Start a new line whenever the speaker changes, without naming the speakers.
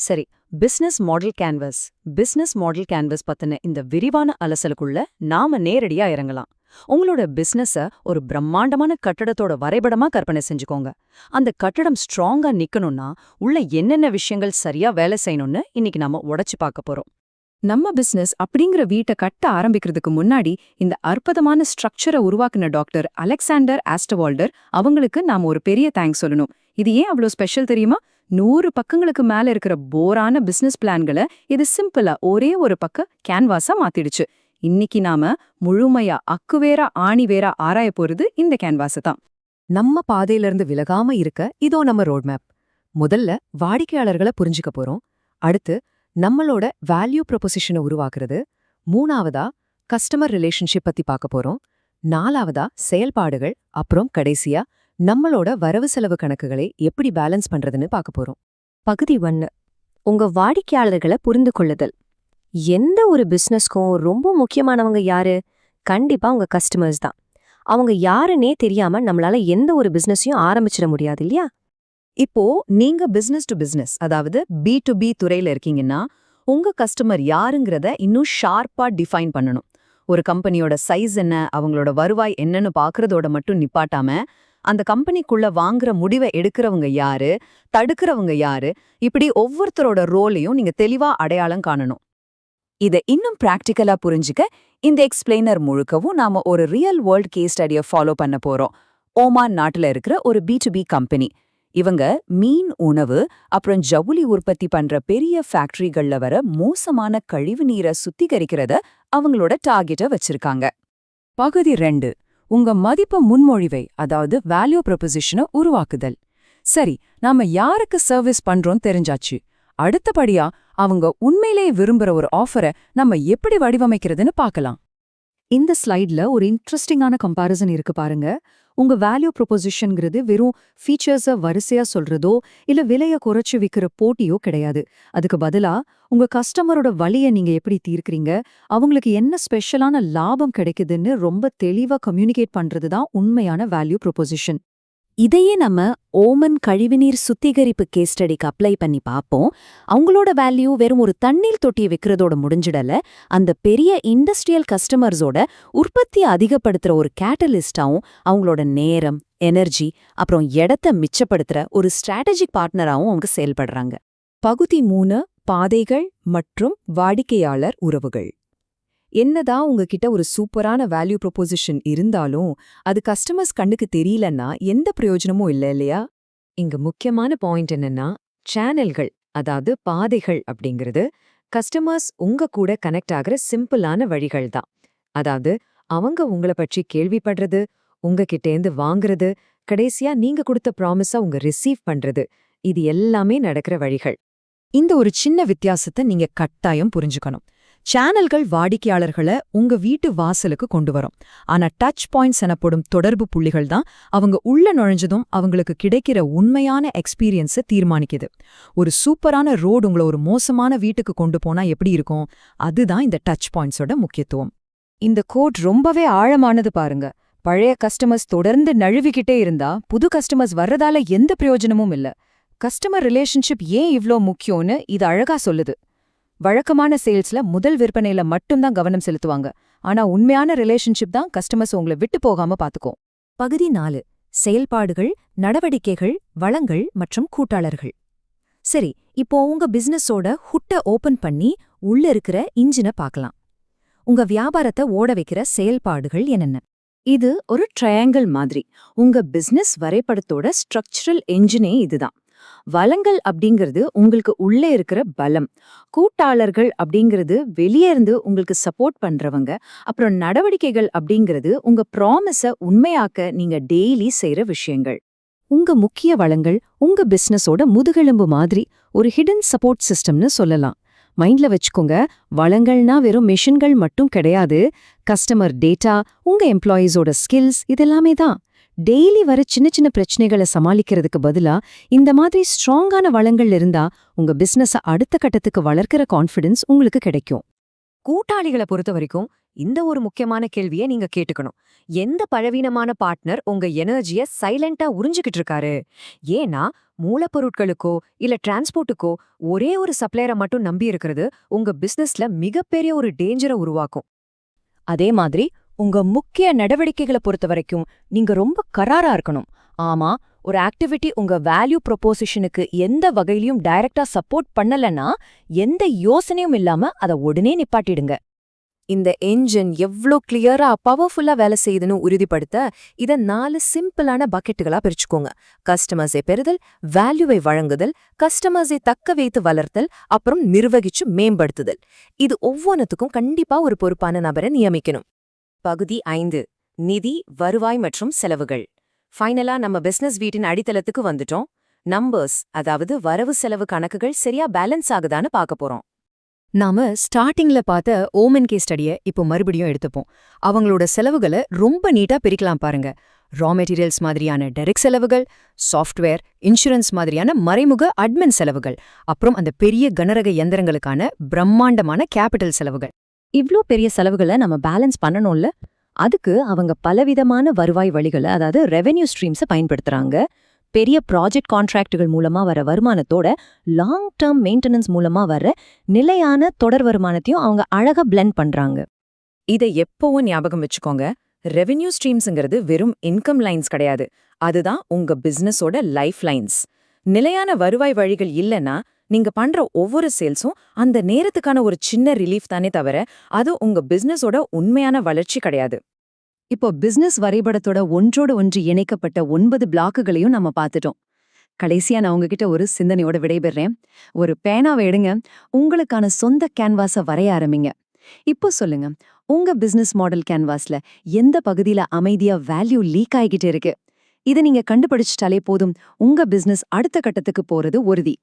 சரி, business model canvas பத்தின இந்த விரிவான அலசலுக்குள்ள நாம நேரடியா இறங்கலாம். உங்களோட பிசினஸ ஒரு பிரம்மாண்டமான கட்டடத்தோட வரைபடமா கற்பனை செஞ்சுக்கோங்க. அந்த கட்டடம் ஸ்ட்ராங்கா நிக்கணும்னா உள்ள என்னென்ன விஷயங்கள் சரியா வேலை செய்யணும்னு இன்னைக்கு நாம உடைச்சு பார்க்க போறோம். நம்ம பிசினஸ் அப்படிங்கிற வீட்டை கட்ட ஆரம்பிக்கிறதுக்கு முன்னாடி இந்த அற்புதமான ஸ்ட்ரக்சரை உருவாக்குன டாக்டர் அலெக்சாண்டர் ஆஸ்டவால்டர் அவங்களுக்கு நாம ஒரு பெரிய தேங்க்ஸ் சொல்லணும். இது ஏன் அவ்வளோ ஸ்பெஷல் தெரியுமா? 100 பக்கங்களுக்கு மேல இருக்கிற போரான பிசினஸ் பிளான்களை இது சிம்பிளா ஒரே ஒரு பக்க கேன்வாஸா மாத்திடுச்சு. இன்னைக்கு நாம முழுமையா அக்குவேரா ஆணிவேரா ஆராய போறது இந்த கேன்வாஸ தான். நம்ம பாதையிலிருந்து விலகாம இருக்க இதோ நம்ம ரோட் மேப். முதல்ல வாடிக்கையாளர்களை புரிஞ்சுக்க போறோம். அடுத்து நம்மளோட வேல்யூ ப்ரொபொசிஷனை உருவாக்குறது. மூணாவதா கஸ்டமர் ரிலேஷன்ஷிப் பத்தி பார்க்க போறோம். நாலாவதா செயல்பாடுகள். அப்புறம் கடைசியா நம்மளோட வரவு செலவு கணக்குகளை எப்படி பேலன்ஸ் பண்றதுன்னு பார்க்க போறோம்.
பகுதி 1. உங்க வாடிக்கையாளர்களை புரிந்து கொள்ளுதல். எந்த ஒரு பிசினஸ்க்கும் ரொம்ப முக்கியமானவங்க யாரு? கண்டிப்பா உங்க கஸ்டமர்ஸ் தான். அவங்க யாருன்னே தெரியாம நம்மளால எந்த ஒரு பிசினஸையும் ஆரம்பிச்சிட முடியாது இல்லையா?
இப்போ நீங்க பிசினஸ் டு பிசினஸ், அதாவது B2B துறையில இருக்கீங்கன்னா உங்க கஸ்டமர் யாருங்கிறத இன்னும் ஷார்ப்பா டிஃபைன் பண்ணணும். ஒரு கம்பெனியோட சைஸ் என்ன, அவங்களோட வருவாய் என்னன்னு பாக்குறதோட மட்டும் நிப்பாட்டாம, அந்த கம்பெனிக்குள்ள வாங்குற முடிவை எடுக்கிறவங்க யாரு, தடுக்கிறவங்க யாரு, இப்படி ஒவ்வொருத்தரோட ரோலையும் நீங்க தெளிவா அடையாளம் காணணும். இதை இன்னும் பிராக்டிக்கலா புரிஞ்சுக்க இந்த எக்ஸ்பிளைனர் முழுக்கவும் நாம ஒரு ரியல் வேர்ல்ட் கேஸ் ஸ்டடியை ஃபாலோ பண்ண போறோம். ஓமான் நாட்டுல இருக்கிற ஒரு B2B கம்பெனி. இவங்க மீன் உணவு அப்புறம் ஜவுளி உற்பத்தி பண்ற பெரிய ஃபேக்டரிகள்ல வர மோசமான கழிவு நீரை சுத்திகரிக்கிறத அவங்களோட டார்கெட்டை வச்சிருக்காங்க. பகுதி 2. உங்க மதிப்பு முன்மொழிவை, அதாவது வேல்யூ ப்ரொபொசிஷனை உருவாக்குதல். சரி, நாம யாருக்கு சர்வீஸ் பண்றோம் தெரிஞ்சாச்சு. அடுத்தபடியா அவங்க உண்மையிலேயே விரும்புற ஒரு ஆஃபரை நம்ம எப்படி வடிவமைக்கிறதுன்னு பார்க்கலாம். இந்த ஸ்லைட்ல ஒரு இன்ட்ரெஸ்டிங்கான கம்பாரிசன் இருக்கு பாருங்க. உங்க வேல்யூ ப்ரொபொசிஷன்ங்கிறது வெறும் ஃபீச்சர்ஸை வரிசையா சொல்றதோ இல்ல விலையை குறைச்சு விற்கிற போட்டியோ கிடையாது. அதுக்கு பதிலா உங்க கஸ்டமரோட வலியை நீங்க எப்படி தீர்க்கிறீங்க, அவங்களுக்கு என்ன ஸ்பெஷலான லாபம் கிடைக்குதுன்னு ரொம்ப தெளிவா கம்யூனிகேட் பண்றதுதான் உண்மையான வேல்யூ ப்ரொபொசிஷன்.
இதையே நம்ம ஓமன் கழிவுநீர் சுத்திகரிப்பு கேஸ் ஸ்டடிக்கு அப்ளை பண்ணி பார்ப்போம். அவங்களோட வேல்யூ வெறும் ஒரு தண்ணீர் தொட்டியை விற்கிறதோட முடிஞ்சிடல, அந்த பெரிய இண்டஸ்ட்ரியல் கஸ்டமர்ஸோட உற்பத்தியை அதிகப்படுத்துற ஒரு கேட்டலிஸ்டாவும், அவங்களோட நேரம், எனர்ஜி அப்புறம் இடத்த மிச்சப்படுத்துற ஒரு ஸ்ட்ராட்டஜிக் பார்ட்னராகவும் அவங்க செயல்படுறாங்க.
பகுதி 3. பாதைகள் மற்றும் வாடிக்கையாளர் உறவுகள். என்னதான் உங்ககிட்ட ஒரு சூப்பரான வேல்யூ ப்ரொபொசிஷன் இருந்தாலும் அது கஸ்டமர்ஸ் கண்ணுக்கு தெரியலன்னா எந்த பிரயோஜனமும் இல்லை இல்லையா? இங்க முக்கியமான பாயிண்ட் என்னன்னா, சேனல்கள், அதாவது பாதைகள் அப்படிங்கிறது கஸ்டமர்ஸ் உங்க கூட கனெக்ட் ஆகிற சிம்பிளான வழிகள் தான். அதாவது அவங்க உங்களை பற்றி கேள்விப்படுறது, உங்ககிட்டேந்து வாங்குறது, கடைசியா நீங்க கொடுத்த ப்ராமிஸா உங்க ரிசீவ் பண்றது, இது எல்லாமே நடக்கிற வழிகள். இந்த ஒரு சின்ன வித்தியாசத்தை நீங்க கட்டாயம் புரிஞ்சுக்கணும். சேனல்கள் வாடிக்கையாளர்களை உங்க வீட்டு வாசலுக்கு கொண்டு வரும். ஆனா டச் பாயிண்ட்ஸ் எனப்படும் தொடர்பு புள்ளிகள் தான் அவங்க உள்ள நுழைஞ்சதும் அவங்களுக்கு கிடைக்கிற உண்மையான எக்ஸ்பீரியன்ஸை தீர்மானிக்குது. ஒரு சூப்பரான ரோடு உங்களை ஒரு மோசமான வீட்டுக்கு கொண்டு போனா எப்படி இருக்கும்? அதுதான் இந்த டச் பாயிண்ட்ஸோட முக்கியத்துவம். இந்த கோட் ரொம்பவே ஆழமானது பாருங்க. பழைய கஸ்டமர்ஸ் தொடர்ந்து நழுவிக்கிட்டே இருந்தா புது கஸ்டமர்ஸ் வர்றதால எந்த பிரயோஜனமும் இல்ல. கஸ்டமர் ரிலேஷன்ஷிப் ஏன் இவ்ளோ முக்கியம்னு இது அழகா சொல்லுது. வழக்கமான சேல்ஸ்ல முதல் விற்பனையில மட்டும்தான் கவனம் செலுத்துவாங்க. ஆனா உண்மையான ரிலேஷன்ஷிப் தான் கஸ்டமர்ஸ் உங்களை விட்டு போகாம பாத்துக்கும்.
பகுதி 4. செயல்பாடுகள், நடவடிக்கைகள், வளங்கள் மற்றும் கூட்டாளர்கள். சரி, இப்போ உங்க பிசினஸோட ஹுட்டை ஓபன் பண்ணி உள்ள இருக்கிற இன்ஜினை பார்க்கலாம். உங்க வியாபாரத்தை ஓட வைக்கிற செயல்பாடுகள் என்னென்ன? இது ஒரு ட்ரையாங்கிள் மாதிரி. உங்க பிசினஸ் வரைபடத்தோட ஸ்ட்ரக்சரல் என்ஜினே இதுதான். வளங்கள் அப்படிங்கிறது உங்களுக்கு உள்ளே இருக்கிற பலம், கூட்டாளர்கள் அப்படிங்கிறது வெளியே இருந்து உங்களுக்கு சப்போர்ட் பண்றவங்க, அப்புறம் நடவடிக்கைகள் அப்படிங்கிறது உங்க ப்ராமிஸை உண்மையாக்க நீங்க டெய்லி செய்யற விஷயங்கள். உங்க முக்கிய வளங்கள் உங்க பிசினஸோட முதுகெலும்பு மாதிரி, ஒரு ஹிடன் சப்போர்ட் சிஸ்டம்னு சொல்லலாம். மைண்ட்ல வச்சுக்கோங்க, வளங்கள்னா வெறும் மெஷின்கள் மட்டும் கிடையாது. கஸ்டமர் டேட்டா, உங்க எம்ப்ளாயீஸோட ஸ்கில்ஸ், இதெல்லாமே தான். டெய்லி வர சின்ன சின்ன பிரச்சனைகளை சமாளிக்கிறதுக்கு பதிலா இந்த மாதிரி ஸ்ட்ராங்கான வளங்கள் இருந்தா உங்க பிசினஸ அடுத்த கட்டத்துக்கு வளர்க்கிற கான்ஃபிடன்ஸ் உங்களுக்கு கிடைக்கும். கூட்டாளிகளை பொறுத்த வரைக்கும் இந்த ஒரு முக்கியமான கேள்வியை நீங்க கேட்டுக்கணும். எந்த பலவீனமான பார்ட்னர் உங்க எனர்ஜிய சைலண்டா உறிஞ்சிக்கிட்டு இருக்காரு? ஏன்னா மூலப்பொருட்களுக்கோ இல்ல டிரான்ஸ்போர்ட்டுக்கோ ஒரே ஒரு சப்ளையரை மட்டும் நம்பி இருக்கிறது உங்க பிசினஸ்ல மிகப்பெரிய ஒரு டேஞ்சரை உருவாக்கும். அதே மாதிரி உங்க முக்கிய நடவடிக்கைகளை பொறுத்த வரைக்கும் நீங்க ரொம்ப கராரா இருக்கணும். ஆமா, ஒரு ஆக்டிவிட்டி உங்க வேல்யூ ப்ரொபோசிஷனுக்கு எந்த வகையிலயும் டைரக்டா சப்போர்ட் பண்ணலன்னா எந்த யோசனையும் இல்லாம அதை உடனே நிப்பாட்டிடுங்க. இந்த என்ஜின் எவ்ளோ கிளியரா பவர்ஃபுல்லா வேலை செய்யுதுன்னு உறுதிப்படுத்த இத 4 சிம்பிளான பக்கெட்டுகளா பிரிச்சுக்கோங்க. கஸ்டமர்ஸை பெறுதல், வேல்யூவை வழங்குதல், கஸ்டமர்ஸை தக்க வைத்து வளர்த்தல், அப்புறம் நிர்வகிச்சு மேம்படுத்துதல். இது ஒவ்வொன்றுத்துக்கும் கண்டிப்பா ஒரு பொறுப்பான நபரை நியமிக்கணும். பகுதி 5 நிதி, வருவாய் மற்றும் செலவுகள். ஃபைனலா நம்ம பிசினஸ் வீட்டின் அடித்தளத்துக்கு வந்துட்டோம். நம்பர்ஸ், அதாவது வரவு செலவு கணக்குகள் சரியா பேலன்ஸ் ஆகுதான்னு பார்க்க போறோம். நாம ஸ்டார்டிங்ல பார்த்த ஓமன் கேஸ் ஸ்டடியை இப்போ மறுபடியும் எடுத்துப்போம். அவங்களோட செலவுகளை ரொம்ப நீட்டா பிரிக்கலாம் பாருங்க. ரா மெட்டீரியல்ஸ் மாதிரியான டைரக்ட் செலவுகள், சாஃப்ட்வேர், இன்சூரன்ஸ் மாதிரியான மறைமுக அட்மின் செலவுகள், அப்புறம் அந்த பெரிய கனரக இயந்திரங்களுக்கான பிரம்மாண்டமான கேபிட்டல் செலவுகள். இவ்ளோ பெரிய செலவுகளை நம்ம பேலன்ஸ் பண்ணணும்ல? அதுக்கு அவங்க பலவிதமான வருவாய் வழிகளை, அதாவது ரெவென்யூ ஸ்ட்ரீம்ஸை பயன்படுத்துறாங்க. பெரிய ப்ராஜெக்ட் கான்ட்ராக்டுகள் மூலமா வர வருமானத்தோட லாங் டேர்ம் மெயின்டெனன்ஸ் மூலமா வர நிலையான தொடர் வருமானத்தையும் அவங்க அழகா பிளெண்ட் பண்றாங்க. இதை எப்பவும் ஞாபகம் வச்சுக்கோங்க. ரெவென்யூ ஸ்ட்ரீம்ஸ்ங்கிறது வெறும் இன்கம் லைன்ஸ் கிடையாது. அதுதான் உங்க பிசினஸோட லைஃப் லைன்ஸ். நிலையான வருவாய் வழிகள் இல்லைன்னா நீங்க பண்ற ஒவ்வொரு சேல்ஸும் அந்த நேரத்துக்கான ஒரு சின்ன ரிலீஃப் தானே தவிர அது உங்க பிசினஸோட உண்மையான வளர்ச்சி கிடையாது.
இப்போ பிசினஸ் வரைபடத்தோட ஒன்றோடு ஒன்று இணைக்கப்பட்ட 9 பிளாக்குகளையும் நம்ம பார்த்துட்டோம். கடைசியா நான் உங்ககிட்ட ஒரு சிந்தனையோட விடைபெறேன். ஒரு பேனாவை எடுங்க, உங்களுக்கான சொந்த கேன்வாஸை வரைய ஆரம்பிங்க. இப்போ சொல்லுங்க, உங்க பிசினஸ் மாடல் கேன்வாஸ்ல எந்த பகுதியில அமைதியா வேல்யூ லீக் ஆகிக்கிட்டு இருக்கு? இதை நீங்க கண்டுபிடிச்சிட்டாலே போதும், உங்க பிசினஸ் அடுத்த கட்டத்துக்கு போறது உறுதி.